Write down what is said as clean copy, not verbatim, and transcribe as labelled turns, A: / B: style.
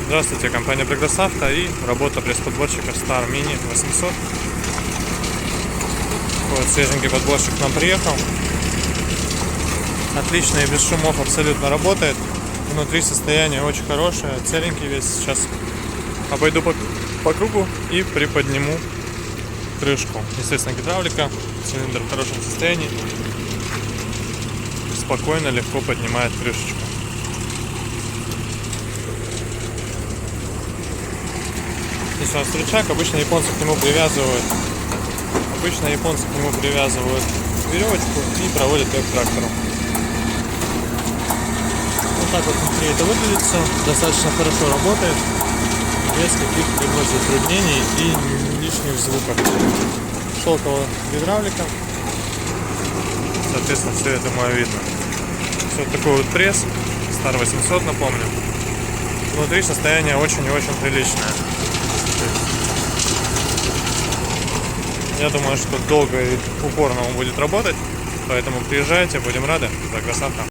A: Здравствуйте, компания Progress Auto и работа пресс-подборщика Star Mini 800. Вот свеженький подборщик к нам приехал. Отлично и без шумов абсолютно работает. Внутри состояние очень хорошее, целенький весь. Сейчас обойду по кругу и приподниму крышку. Естественно, гидравлика, цилиндр в хорошем состоянии. Спокойно, легко поднимает крышечку. Здесь у нас рычаг, обычно японцы к нему привязывают веревочку и проводят ее к трактору. Вот так вот внутри это выглядит все, достаточно хорошо работает, без каких-либо затруднений и лишних звуков. Шелковая гидравлика, соответственно, все это мое видно. Вот такой вот пресс, Star 800, напомню. Внутри состояние очень и очень приличное. Я думаю, что долго и упорно он будет работать, поэтому приезжайте, будем рады. Progress Auto.